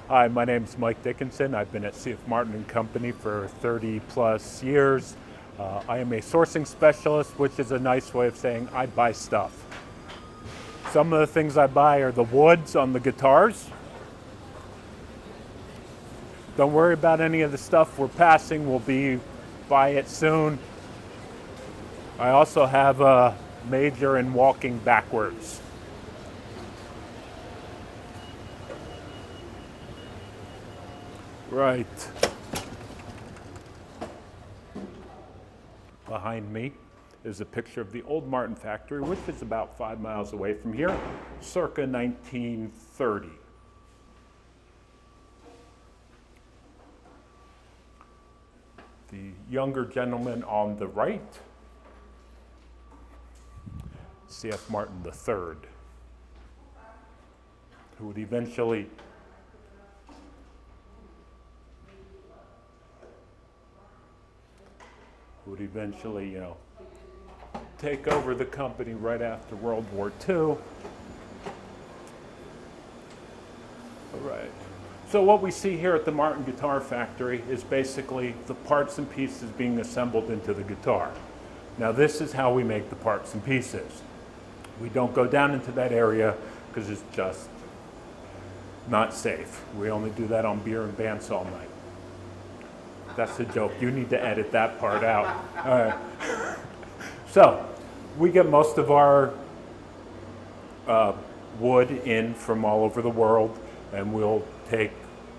Hi, my name is Mike Dickinson. I've been at CF Martin & Company for 30 plus years. I am a sourcing specialist, which is a nice way of saying I buy stuff. Some of the things I buy are the woods on the guitars. Don't worry about any of the stuff we're passing. We'll buy it soon. I also have a major in walking backwards. Right. Behind me is a picture of the old Martin factory, which is about 5 miles away from here, circa 1930. The younger gentleman on the right, CF Martin III, who would eventually take over the company right after World War II. All right. So what we see here at the Martin Guitar Factory is basically the parts and pieces being assembled into the guitar. Now this is how we make the parts and pieces. We don't go down into that area because it's just not safe. We only do that on beer and bandsaw night. That's a joke. You need to edit that part out. All right. So we get most of our wood in from all over the world, and we'll take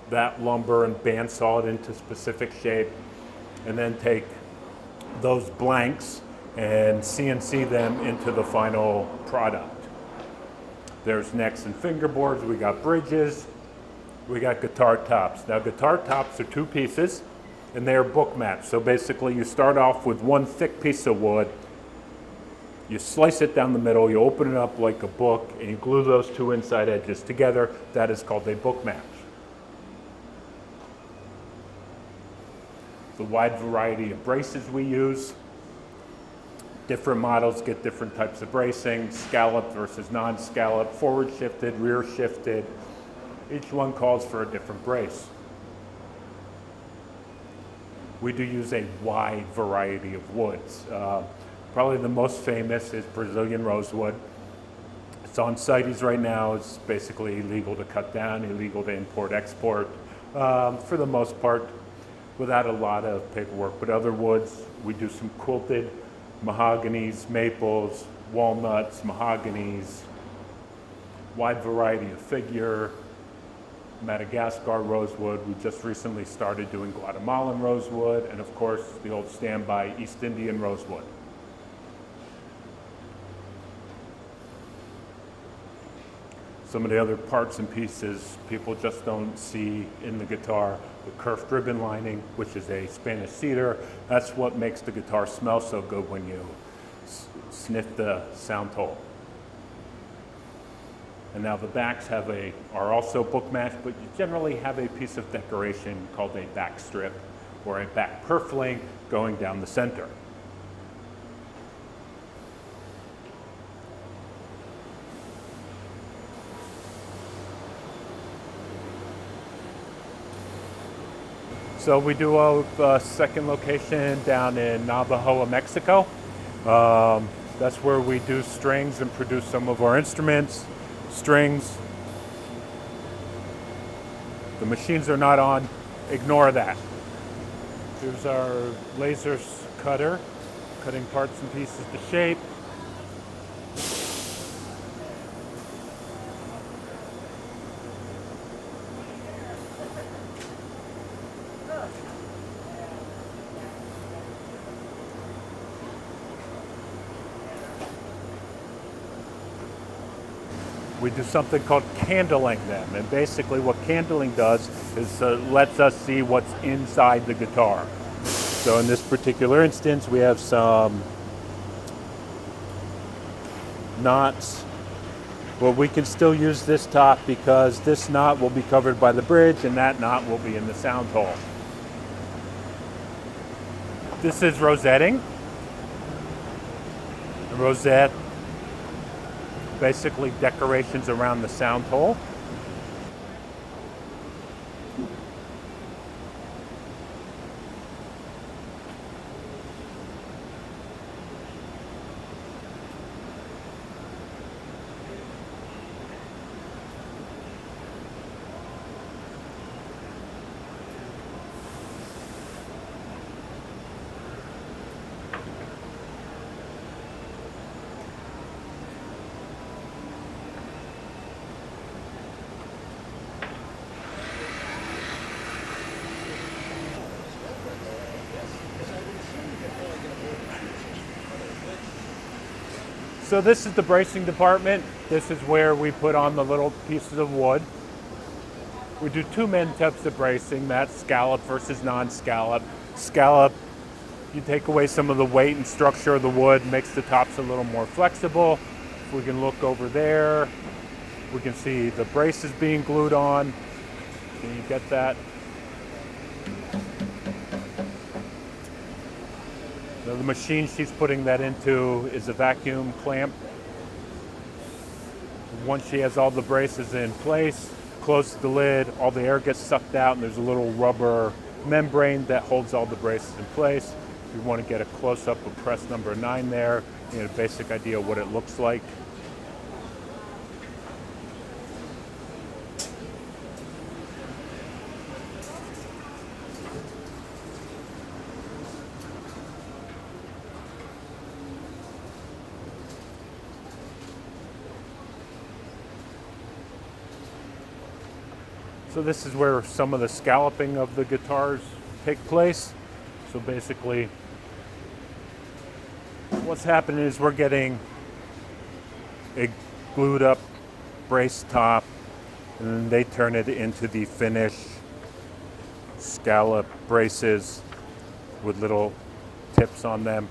that lumber and bandsaw it into specific shape, and then take those blanks and CNC them into the final product. There's necks and fingerboards, we got bridges, we got guitar tops. Now guitar tops are 2 pieces, and they are book matched. So basically you start off with one thick piece of wood, you slice it down the middle, you open it up like a book, and you glue those 2 inside edges together. That is called a book match. The wide variety of braces we use. Different models get different types of bracing, scalloped versus non-scalloped, forward shifted, rear shifted. Each one calls for a different brace. We do use a wide variety of woods. Probably the most famous is Brazilian rosewood. It's on CITES right now. It's basically illegal to cut down, illegal to import, export, for the most part, without a lot of paperwork. But other woods, we do some quilted mahoganies, maples, walnuts, mahoganies, wide variety of figure, Madagascar rosewood. We just recently started doing Guatemalan rosewood, and of course the old standby East Indian rosewood. Some of the other parts and pieces people just don't see in the guitar. The kerfed ribbon lining, which is a Spanish cedar. That's what makes the guitar smell so good when you sniff the sound hole. And now the backs are also book matched, but you generally have a piece of decoration called a back strip or a back purfling going down the center. So we do a second location down in Navajoa, Mexico. That's where we do strings and produce some of our instruments. Strings. The machines are not on. Ignore that. Here's our laser cutter, cutting parts and pieces to shape. We do something called candeling them, and basically what candeling does is lets us see what's inside the guitar. So in this particular instance, we have some knots, but we can still use this top because this knot will be covered by the bridge and that knot will be in the sound hole. This is rosetting. A rosette, basically decorations around the sound hole. So this is the bracing department. This is where we put on the little pieces of wood. We do two main types of bracing. That's scallop versus non-scallop. Scallop, you take away some of the weight and structure of the wood, makes the tops a little more flexible. If we can look over there, we can see the braces being glued on. Can you get that? The machine she's putting that into is a vacuum clamp. Once she has all the braces in place, closes the lid, all the air gets sucked out, and there's a little rubber membrane that holds all the braces in place. If you want to get a close-up of press number 9 there, you get a basic idea of what it looks like. So this is where some of the scalloping of the guitars take place. So basically, what's happening is we're getting a glued up brace top, and then they turn it into the finished scallop braces with little tips on them.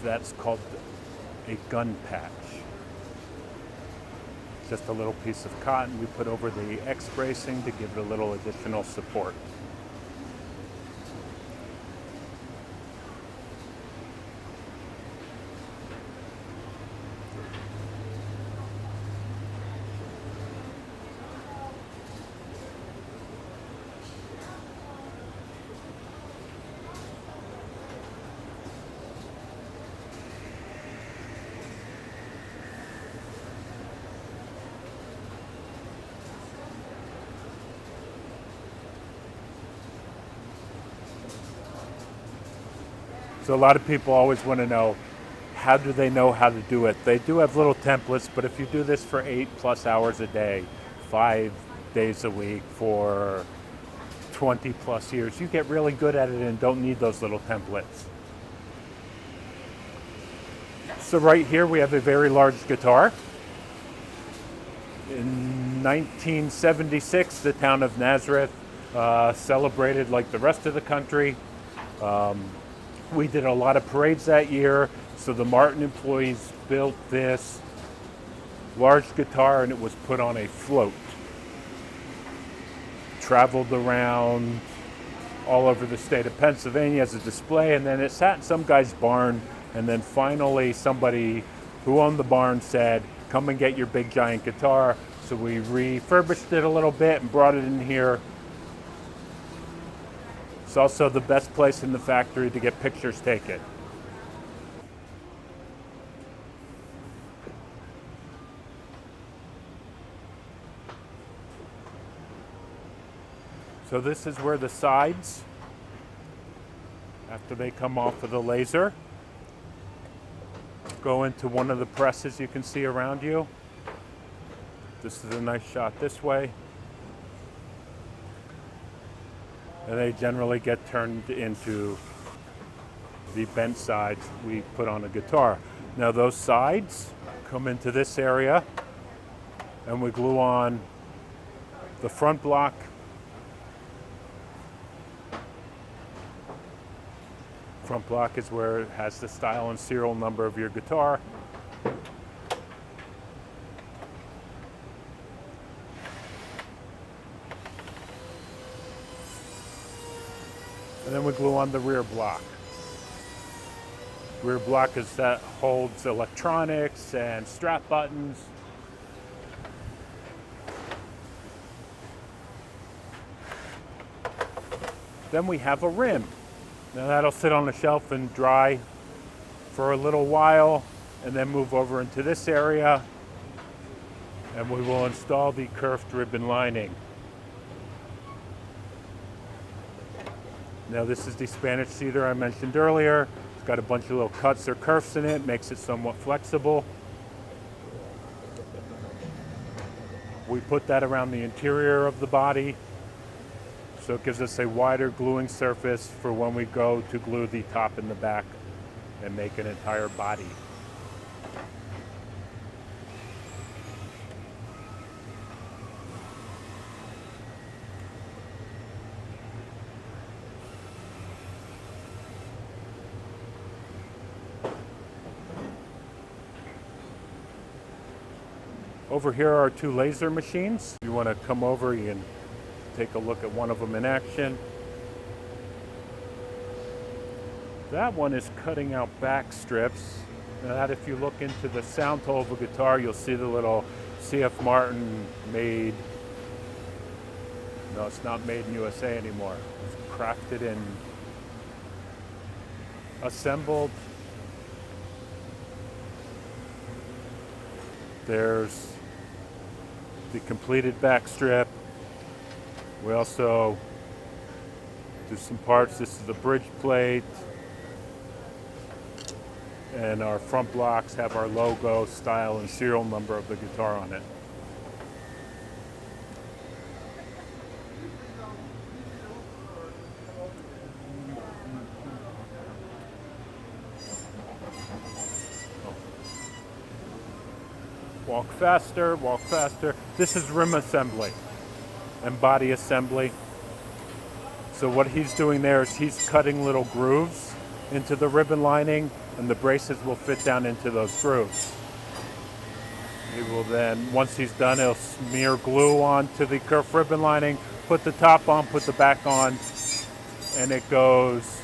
That's called a gun patch. Just a little piece of cotton we put over the X bracing to give it a little additional support. So a lot of people always want to know, how do they know how to do it? They do have little templates, but if you do this for 8+ hours a day, 5 days a week for 20+ years, you get really good at it and don't need those little templates. So right here we have a very large guitar. In 1976, the town of Nazareth celebrated like the rest of the country. We did a lot of parades that year, so the Martin employees built this large guitar and it was put on a float. Traveled around all over the state of Pennsylvania as a display, and then it sat in some guy's barn, and then finally somebody who owned the barn said, come and get your big giant guitar. So we refurbished it a little bit and brought it in here. It's also the best place in the factory to get pictures taken. So this is where the sides, after they come off of the laser, go into one of the presses you can see around you. This is a nice shot this way. And they generally get turned into the bent sides we put on a guitar. Now those sides come into this area, and we glue on the front block, front block is where it has the style and serial number of your guitar. And then we glue on the rear block. Rear block is that holds electronics and strap buttons. Then we have a rim. Now that'll sit on the shelf and dry for a little while, and then move over into this area, and we will install the curved ribbon lining. Now this is the Spanish cedar I mentioned earlier. It's got a bunch of little cuts or curves in it, makes it somewhat flexible. We put that around the interior of the body, so it gives us a wider gluing surface for when we go to glue the top and the back and make an entire body. Over here are two laser machines. If you want to come over, you can take a look at one of them in action. That one is cutting out back strips. Now that, if you look into the sound hole of a guitar, you'll see the little CF Martin made, no, it's not made in USA anymore. It's crafted and assembled. There's the completed back strip. We also do some parts. This is the bridge plate. And our front blocks have our logo, style, and serial number of the guitar on it. Walk faster, walk faster. This is rim assembly and body assembly. So what he's doing there is he's cutting little grooves into the ribbon lining, and the braces will fit down into those grooves. He will then, once he's done, he'll smear glue onto the curved ribbon lining, put the top on, put the back on, and it goes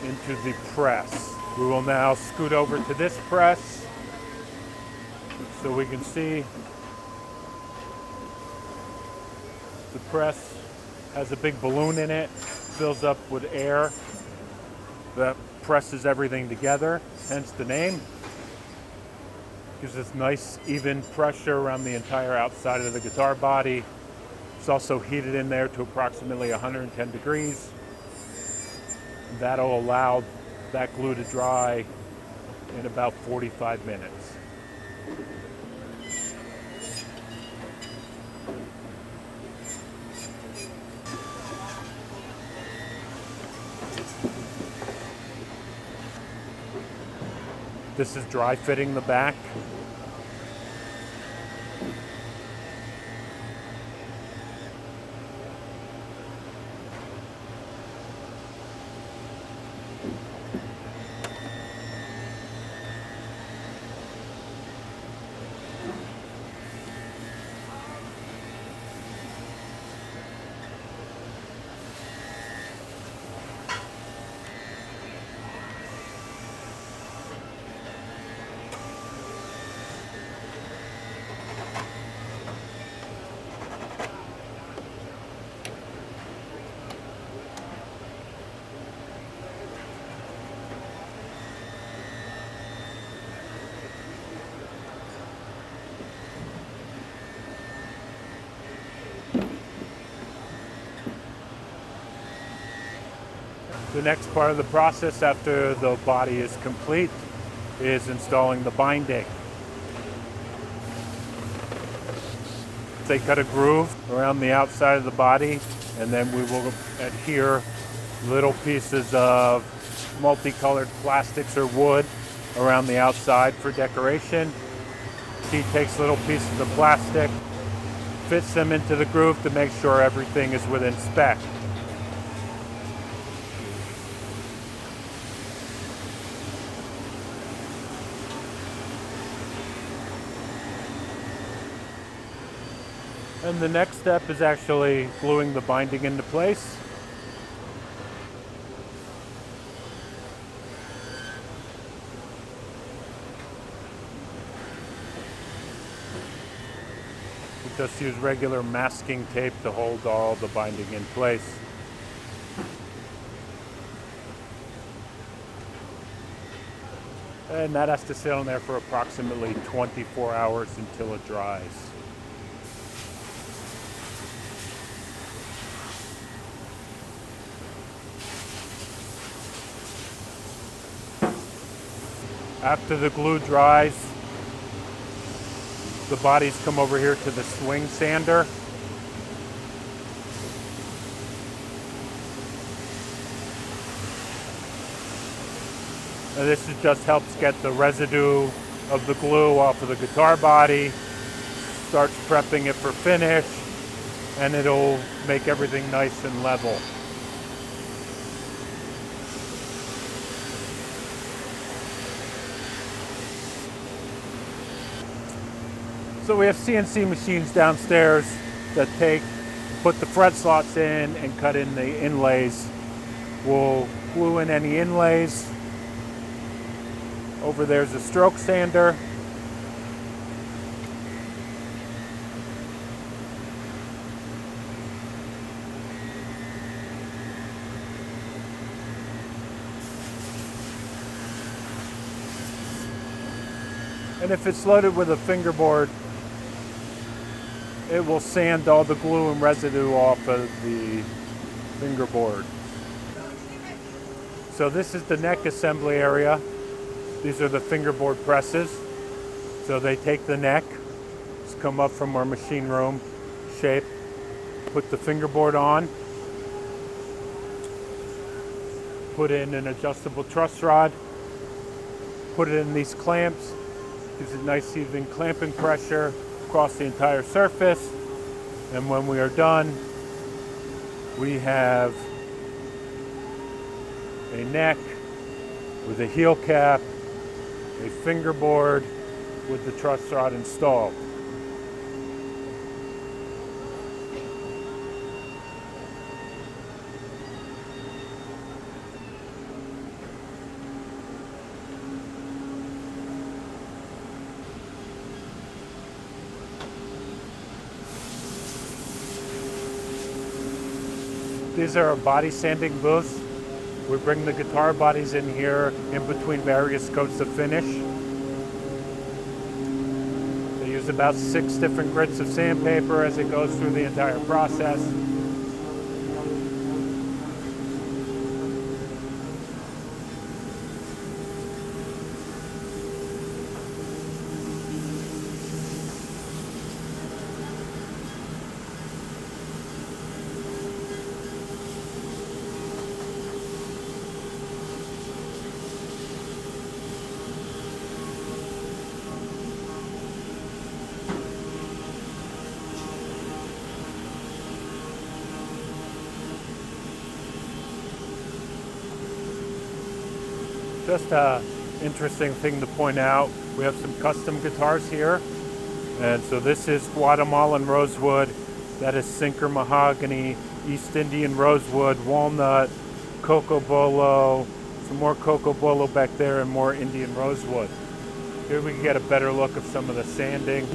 into the press. We will now scoot over to this press so we can see the press has a big balloon in it, fills up with air that presses everything together, hence the name. Gives us nice even pressure around the entire outside of the guitar body. It's also heated in there to approximately 110 degrees. That'll allow that glue to dry in about 45 minutes. This is dry fitting the back. The next part of the process after the body is complete is installing the binding. They cut a groove around the outside of the body, and then we will adhere little pieces of multicolored plastics or wood around the outside for decoration. He takes little pieces of plastic, fits them into the groove to make sure everything is within spec. And the next step is actually gluing the binding into place. We just use regular masking tape to hold all the binding in place. And that has to sit on there for approximately 24 hours until it dries. After the glue dries, the bodies come over here to the swing sander. And this just helps get the residue of the glue off of the guitar body, starts prepping it for finish, and it'll make everything nice and level. So we have CNC machines downstairs that put the fret slots in and cut in the inlays. We'll glue in any inlays. Over there's a stroke sander. And if it's loaded with a fingerboard, it will sand all the glue and residue off of the fingerboard. So this is the neck assembly area. These are the fingerboard presses. So they take the neck, it's come up from our machine room shape, put the fingerboard on, put in an adjustable truss rod, put it in these clamps, gives it nice even clamping pressure across the entire surface. And when we are done, we have a neck with a heel cap, a fingerboard with the truss rod installed. These are our body sanding booths. We bring the guitar bodies in here in between various coats of finish. They use about 6 different grits of sandpaper as it goes through the entire process. Just an interesting thing to point out, we have some custom guitars here. And so this is Guatemalan rosewood, that is Sinker mahogany, East Indian rosewood, walnut, coco bolo, some more coco bolo back there, and more Indian rosewood. Here we can get a better look of some of the sanding.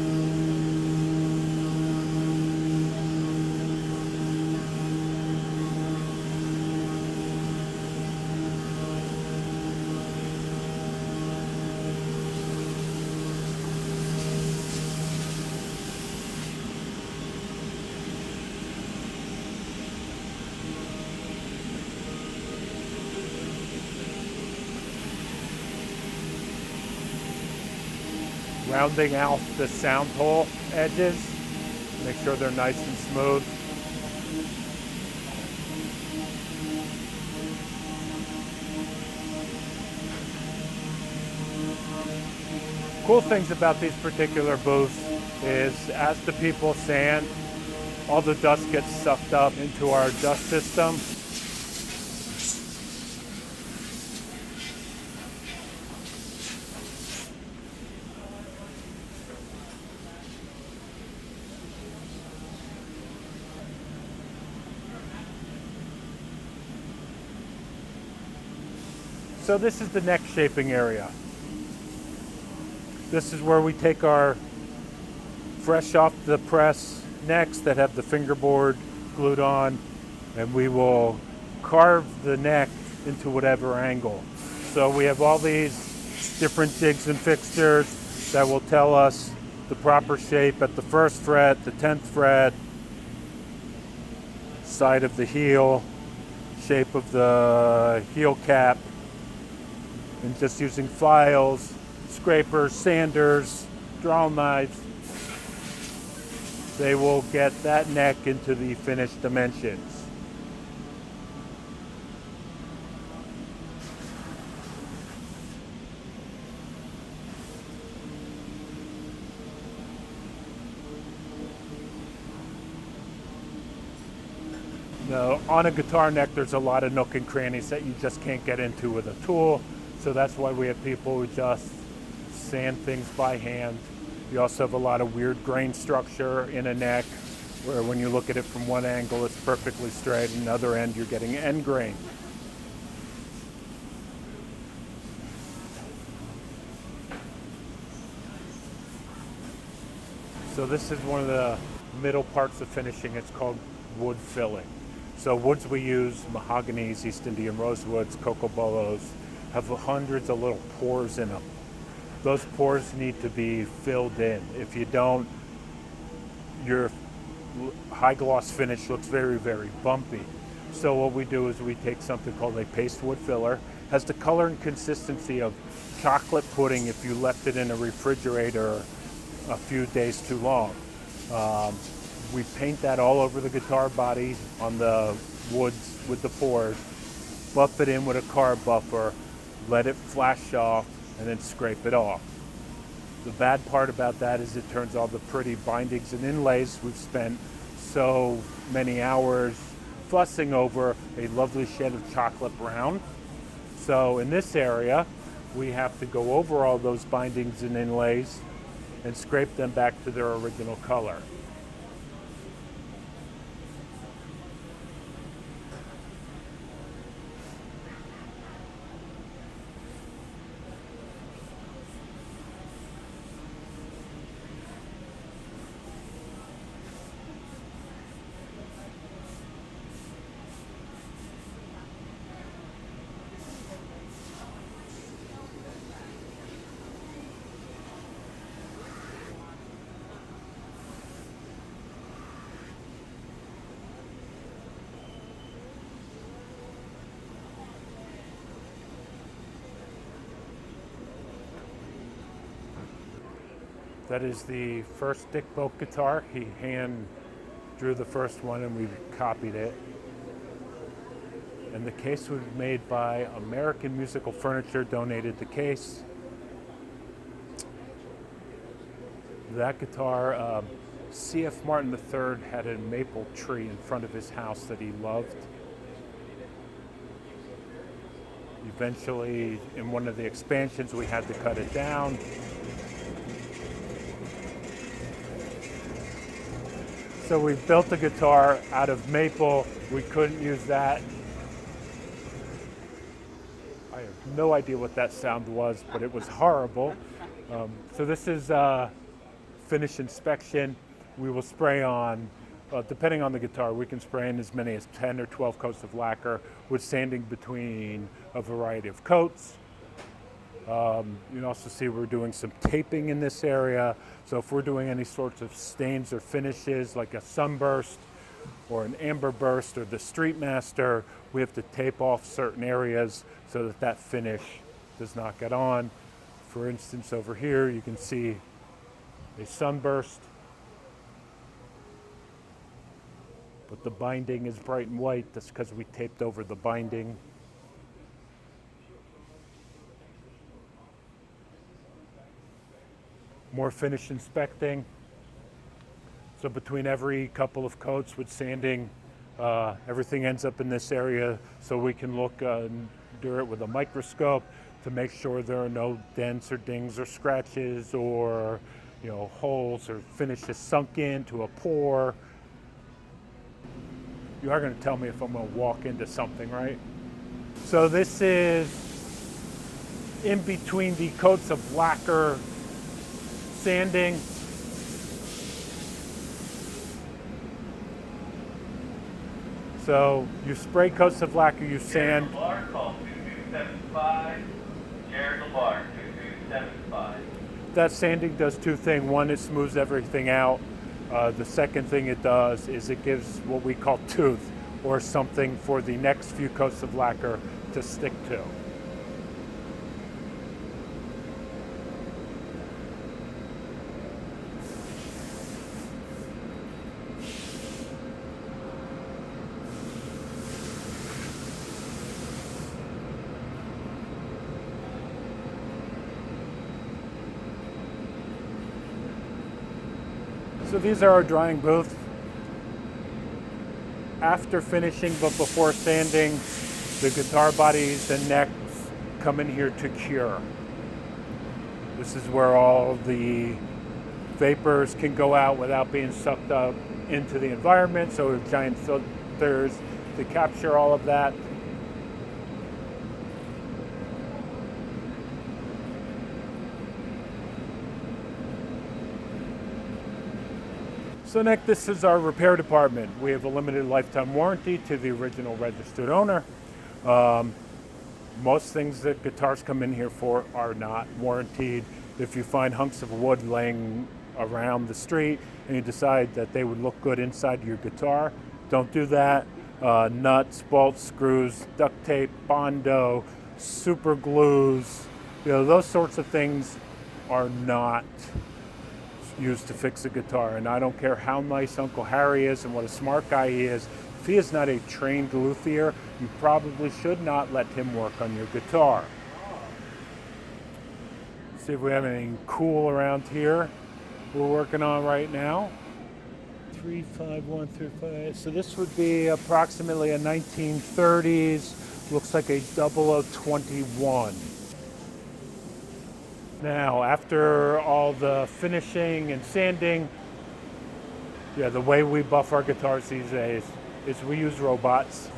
Rounding out the sound hole edges, make sure they're nice and smooth. Cool things about these particular booths is as the people sand, all the dust gets sucked up into our dust system. So this is the neck shaping area. This is where we take our fresh off the press necks that have the fingerboard glued on, and we will carve the neck into whatever angle. So we have all these different jigs and fixtures that will tell us the proper shape at the 1st fret, the 10th fret, side of the heel, shape of the heel cap, and just using files, scrapers, sanders, draw knives, they will get that neck into the finished dimensions. Now, on a guitar neck, there's a lot of nook and crannies that you just can't get into with a tool. So that's why we have people who just sand things by hand. You also have a lot of weird grain structure in a neck, where when you look at it from one angle, it's perfectly straight, and another end, you're getting end grain. So this is one of the middle parts of finishing. It's called wood filling. So woods we use, mahoganies, East Indian rosewoods, cocobolos, have hundreds of little pores in them. Those pores need to be filled in. If you don't, your high gloss finish looks very, very bumpy. So what we do is we take something called a paste wood filler. Has the color and consistency of chocolate pudding if you left it in a refrigerator a few days too long. We paint that all over the guitar body on the woods with the pores, buff it in with a carb buffer, let it flash off, and then scrape it off. The bad part about that is it turns all the pretty bindings and inlays we've spent so many hours fussing over a lovely shade of chocolate brown. So in this area, we have to go over all those bindings and inlays and scrape them back to their original color. That is the first Dick Boak guitar. He hand drew the first one and we copied it. And the case was made by American Musical Furniture, donated the case. That guitar, C.F. Martin III had a maple tree in front of his house that he loved. Eventually, in one of the expansions, we had to cut it down. So we built the guitar out of maple. We couldn't use that. I have no idea what that sound was, but it was horrible. So this is finish inspection. We will spray on, depending on the guitar, we can spray in as many as 10 or 12 coats of lacquer with sanding between a variety of coats. You can also see we're doing some taping in this area. So if we're doing any sorts of stains or finishes like a sunburst or an amber burst or the Street Master, we have to tape off certain areas so that that finish does not get on. For instance, over here you can see a sunburst, but the binding is bright and white. That's because we taped over the binding. more finish inspecting. So between every couple of coats with sanding, everything ends up in this area, so we can look under it with a microscope to make sure there are no dents or dings or scratches or holes or finish is sunk into a pore. You are going to tell me if I'm going to walk into something, right? So this is in between the coats of lacquer sanding. So you spray coats of lacquer, you sand. Jared call 2275. Jared Lamar 2275. That sanding does two things. One, it smooths everything out. The second thing it does is it gives what we call tooth, or something for the next few coats of lacquer to stick to. So these are our drying booths. After finishing but before sanding, the guitar bodies and necks come in here to cure. This is where all the vapors can go out without being sucked up into the environment, so we have giant filters to capture all of that. So next, this is our repair department. We have a limited lifetime warranty to the original registered owner. Most things that guitars come in here for are not warranted. If you find hunks of wood laying around the street and you decide that they would look good inside your guitar, don't do that. Nuts, bolts, screws, duct tape, Bondo, super glues, those sorts of things are not used to fix a guitar. And I don't care how nice Uncle Harry is and what a smart guy he is, if he is not a trained luthier, you probably should not let him work on your guitar. See if we have anything cool around here we're working on right now. 35135. So this would be approximately a 1930s, looks like a 0021. Now, after all the finishing and sanding, the way we buff our guitars these days is we use robots.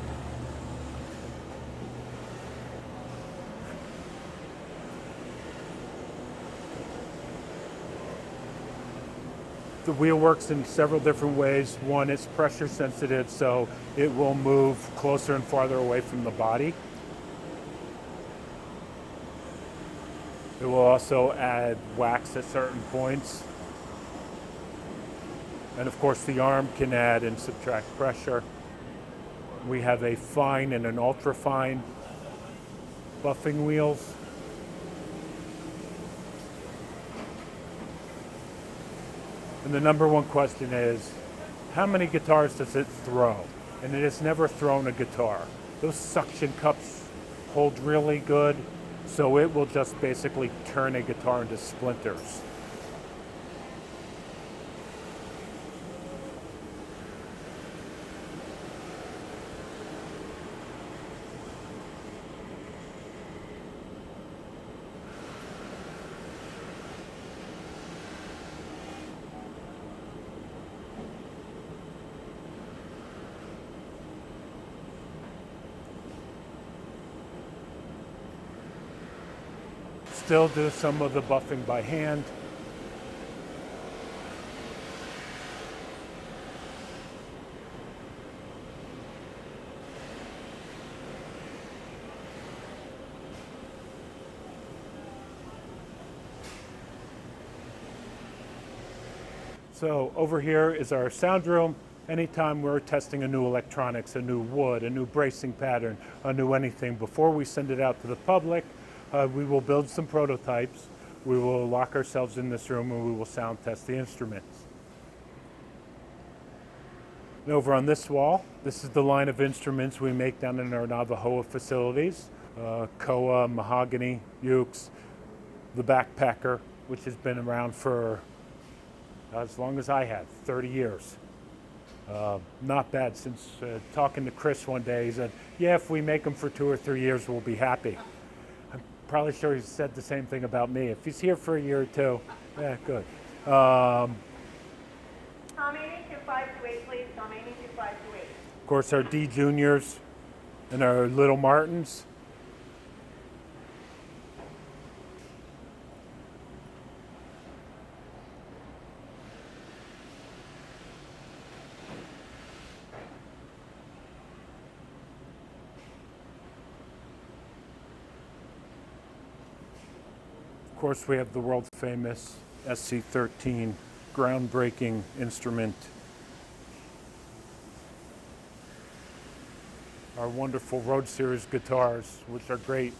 The wheel works in several different ways. One, it's pressure sensitive, so it will move closer and farther away from the body. It will also add wax at certain points. And of course the arm can add and subtract pressure. We have a fine and an ultra fine buffing wheels. And the number one question is, how many guitars does it throw? And it has never thrown a guitar. Those suction cups hold really good, so it will just basically turn a guitar into splinters. Still do some of the buffing by hand. So over here is our sound room. Anytime we're testing a new electronics, a new wood, a new bracing pattern, a new anything, before we send it out to the public, we will build some prototypes. We will lock ourselves in this room and we will sound test the instruments. And over on this wall, this is the line of instruments we make down in our Navajoa facilities. Koa, mahogany, ukes, the backpacker, which has been around for as long as I have, 30 years. Not bad. Since talking to Chris one day, he said, yeah, if we make them for 2 or 3 years, we'll be happy. I'm probably sure he said the same thing about me. If he's here for a year or two, yeah, good. Tom 82-528, please. Tom 82-528. Of course, our D Juniors and our Little Martins. Of course, we have the world famous SC13 groundbreaking instrument. Our wonderful Road Series guitars, which are great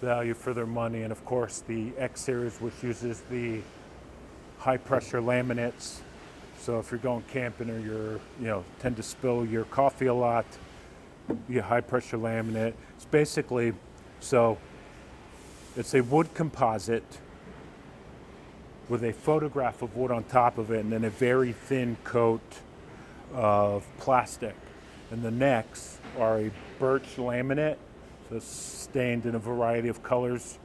value for their money, and of course the X Series, which uses the high pressure laminates. So if you're going camping or you're, tend to spill your coffee a lot, you get high pressure laminate. It's basically, it's a wood composite with a photograph of wood on top of it and then a very thin coat of plastic. And the necks are a birch laminate, so it's stained in a variety of colors.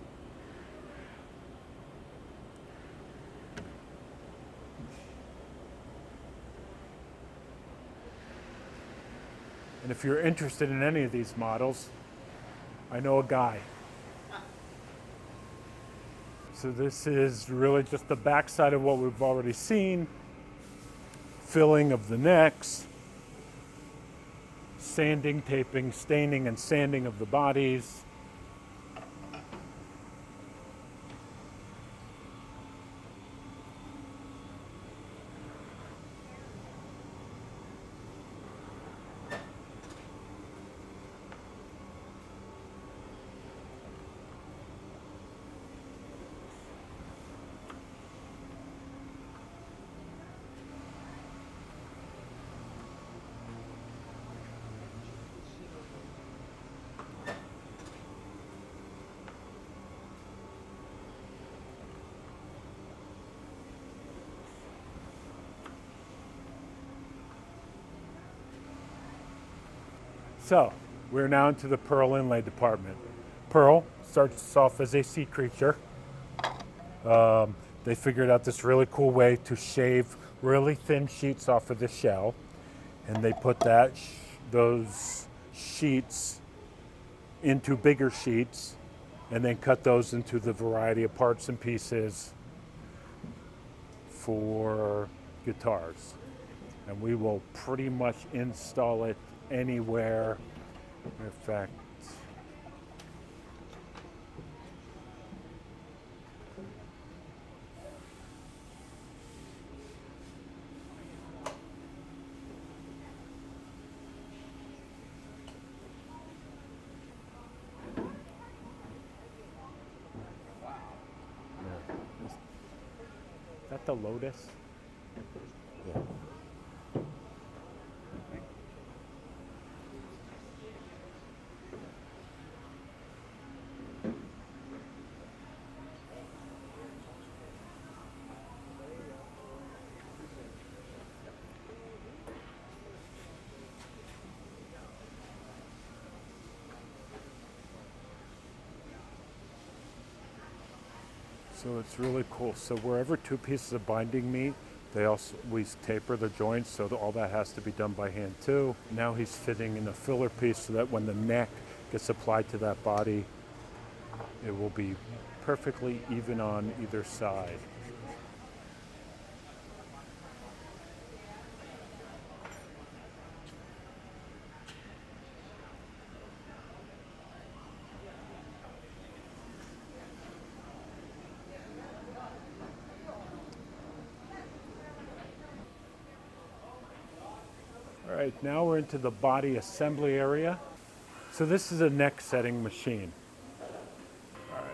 And if you're interested in any of these models, I know a guy. So this is really just the backside of what we've already seen. Filling of the necks, sanding, taping, staining, and sanding of the bodies. So, we're now into the pearl inlay department. Pearl starts off as a sea creature. They figured out this really cool way to shave really thin sheets off of the shell, and they put those sheets into bigger sheets, and then cut those into the variety of parts and pieces for guitars. And we will pretty much install it anywhere. In fact, is that the Lotus? Yeah. So it's really cool. So wherever two pieces of binding meet, we taper the joints, so all that has to be done by hand too. Now he's fitting in a filler piece so that when the neck gets applied to that body, it will be perfectly even on either side. All right, now we're into the body assembly area. So this is a neck setting machine. All right,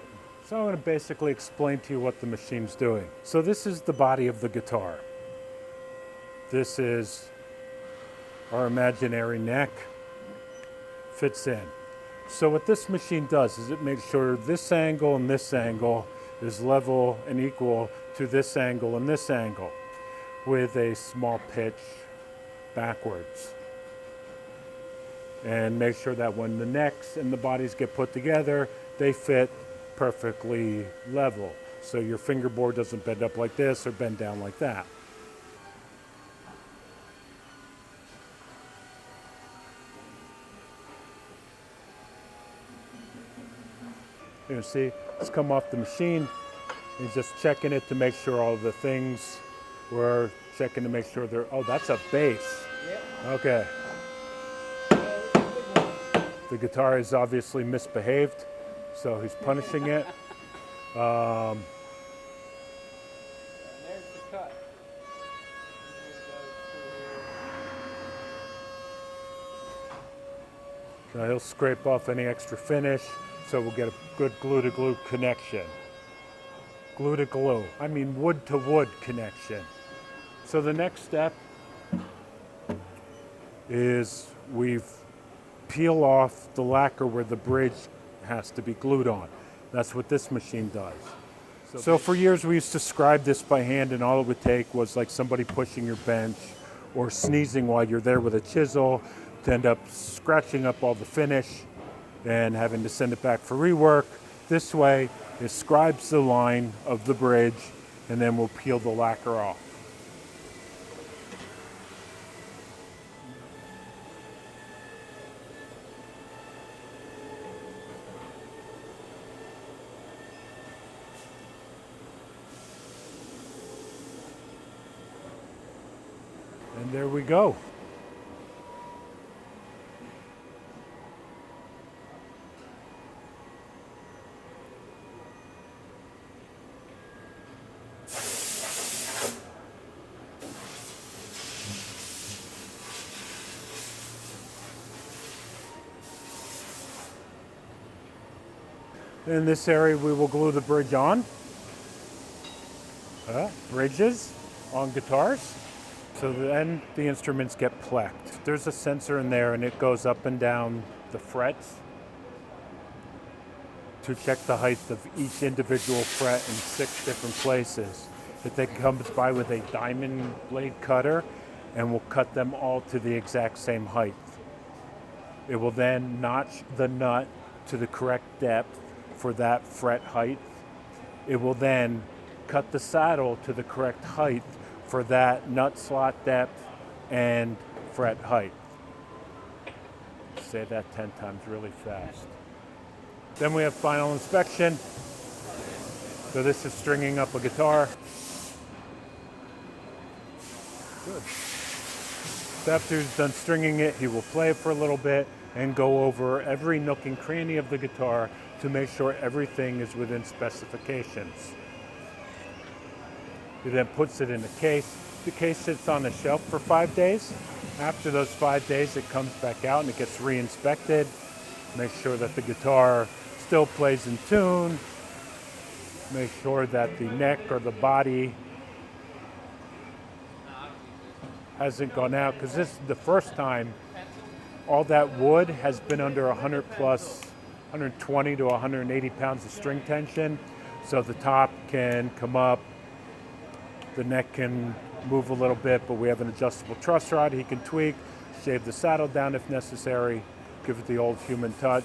so I'm going to basically explain to you what the machine's doing. So this is the body of the guitar. This is our imaginary neck, fits in. So what this machine does is it makes sure this angle and this angle is level and equal to this angle and this angle with a small pitch backwards. And make sure that when the necks and the bodies get put together, they fit perfectly level. So your fingerboard doesn't bend up like this or bend down like that. You know, see, it's come off the machine. He's just checking it to make sure all the things, we're checking to make sure they're, oh, that's a bass. Yep. Okay. The guitar is obviously misbehaved, so he's punishing it. And there's the cut. Now he'll scrape off any extra finish, so we'll get a good glue-to-glue connection. Glue-to-glue, I mean wood-to-wood connection. So the next step is we've peel off the lacquer where the bridge has to be glued on. That's what this machine does. So for years we used to scribe this by hand, and all it would take was like somebody pushing your bench or sneezing while you're there with a chisel to end up scratching up all the finish and having to send it back for rework. This way, it scribes the line of the bridge, and then we'll peel the lacquer off. And there we go. In this area, we will glue the bridge on. Bridges on guitars. So then the instruments get PLEKed. There's a sensor in there, and it goes up and down the frets to check the height of each individual fret in 6 different places. It then comes by with a diamond blade cutter, and will cut them all to the exact same height. It will then notch the nut to the correct depth for that fret height. It will then cut the saddle to the correct height for that nut slot depth and fret height. Say that 10 times really fast. Then we have final inspection. So this is stringing up a guitar. Good. So after he's done stringing it, he will play it for a little bit and go over every nook and cranny of the guitar to make sure everything is within specifications. He then puts it in a case. The case sits on a shelf for 5 days. After those 5 days, it comes back out and it gets re-inspected. Make sure that the guitar still plays in tune. Make sure that the neck or the body hasn't gone out, because this is the first time all that wood has been under 100 plus, 120 to 180 pounds of string tension. So the top can come up, the neck can move a little bit, but we have an adjustable truss rod he can tweak, shave the saddle down if necessary, give it the old human touch,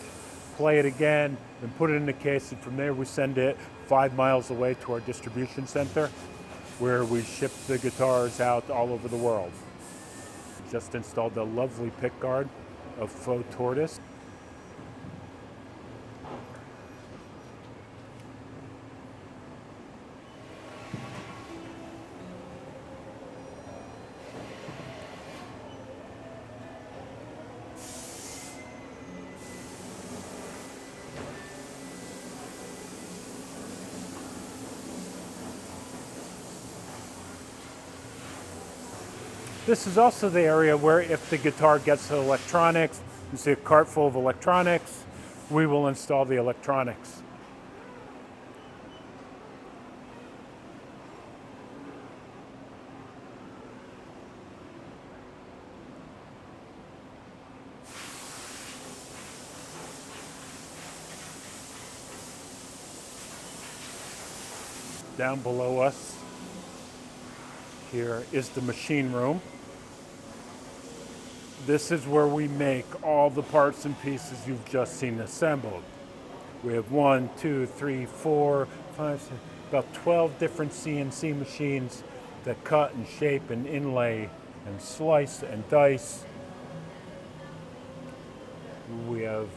play it again, and put it in the case, and from there we send it 5 miles away to our distribution center, where we ship the guitars out all over the world. Just installed a lovely pick guard of faux tortoise. This is also the area where if the guitar gets to electronics, you see a cart full of electronics, we will install the electronics. Down below us here is the machine room. This is where we make all the parts and pieces you've just seen assembled. We have 1, 2, 3, 4, 5, 6, about 12 different CNC machines that cut and shape and inlay and slice and dice. We have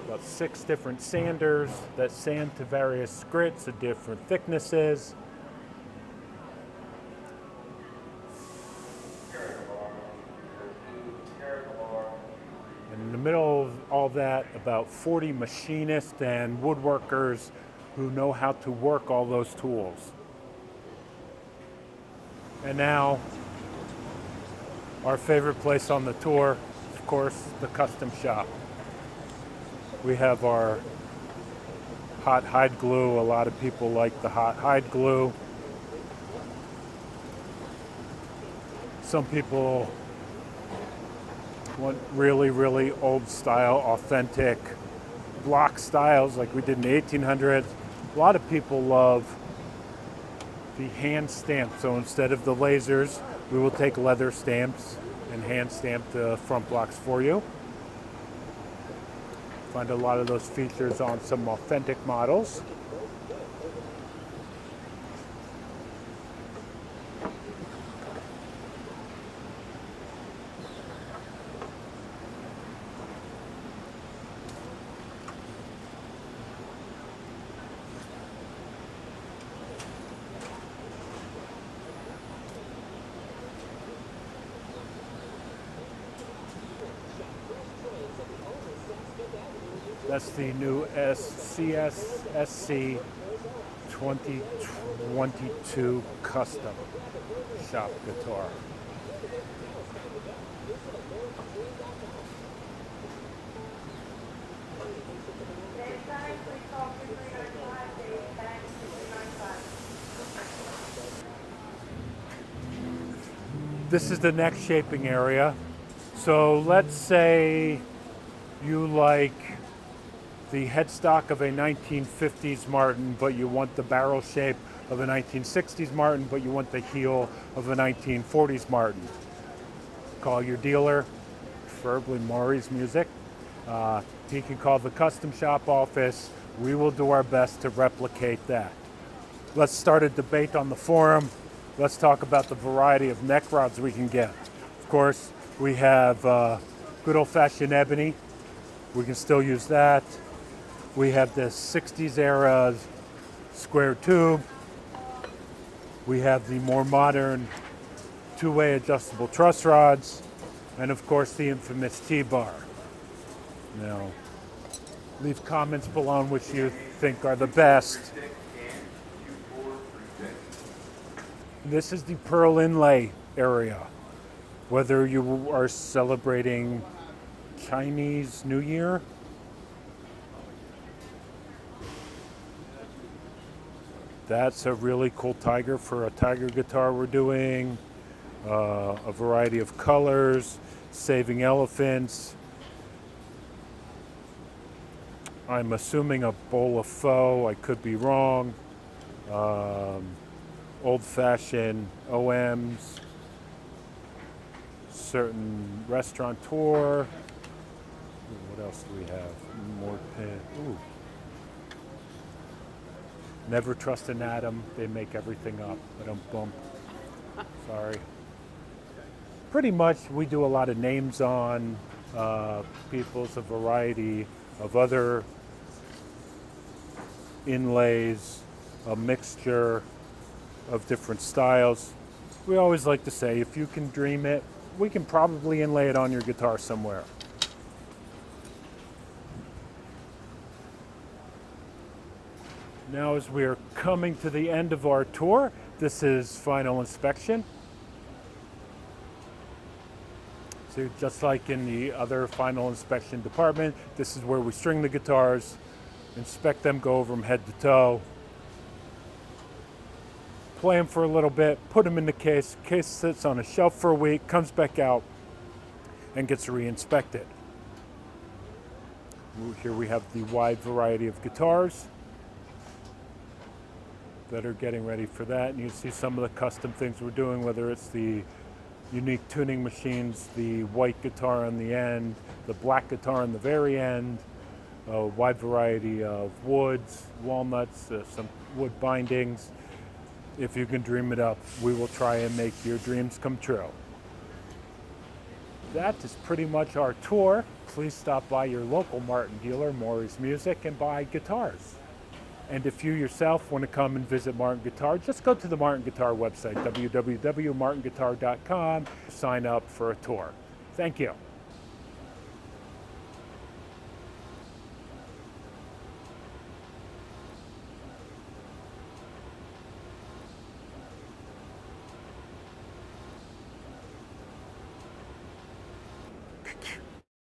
about 6 different sanders that sand to various grits of different thicknesses. And in the middle of all that, about 40 machinists and woodworkers who know how to work all those tools. And now, our favorite place on the tour, of course, the custom shop. We have our hot hide glue. A lot of people like the hot hide glue. Some people want really, really old style, authentic block styles like we did in the 1800s. A lot of people love the hand stamp. So instead of the lasers, we will take leather stamps and hand stamp the front blocks for you. Find a lot of those features on some authentic models. That's the new CSSC 2022 custom shop guitar. This is the neck shaping area. So let's say you like the headstock of a 1950s Martin, but you want the barrel shape of a 1960s Martin, but you want the heel of a 1940s Martin. Call your dealer, preferably Maury's Music. He can call the custom shop office. We will do our best to replicate that. Let's start a debate on the forum. Let's talk about the variety of neck rods we can get. Of course, we have good old-fashioned ebony. We can still use that. We have the 60s era square tube. We have the more modern two-way adjustable truss rods. And of course the infamous T-bar. Now, leave comments below on which you think are the best. This is the pearl inlay area. Whether you are celebrating Chinese New Year, that's a really cool tiger for a tiger guitar we're doing. A variety of colors, saving elephants. I'm assuming a bowl of faux, I could be wrong. Old-fashioned OMs, certain restaurateur. What else do we have? More pin. Ooh. Never trust an atom. They make everything up. I don't bump. Sorry. Pretty much, we do a lot of names on people's, a variety of other inlays, a mixture of different styles. We always like to say, if you can dream it, we can probably inlay it on your guitar somewhere. Now, as we are coming to the end of our tour, this is final inspection. So just like in the other final inspection department, this is where we string the guitars, inspect them, go over them head to toe, play them for a little bit, put them in the case. Case sits on a shelf for a week, comes back out, and gets re-inspected. Here we have the wide variety of guitars. that are getting ready for that. And you see some of the custom things we're doing, whether it's the unique tuning machines, the white guitar on the end, the black guitar on the very end, a wide variety of woods, walnuts, some wood bindings. If you can dream it up, we will try and make your dreams come true. That is pretty much our tour. Please stop by your local Martin dealer, Maury's Music, and buy guitars. And if you yourself want to come and visit Martin Guitar, just go to the Martin Guitar website, www.martinguitar.com, sign up for a tour. Thank you.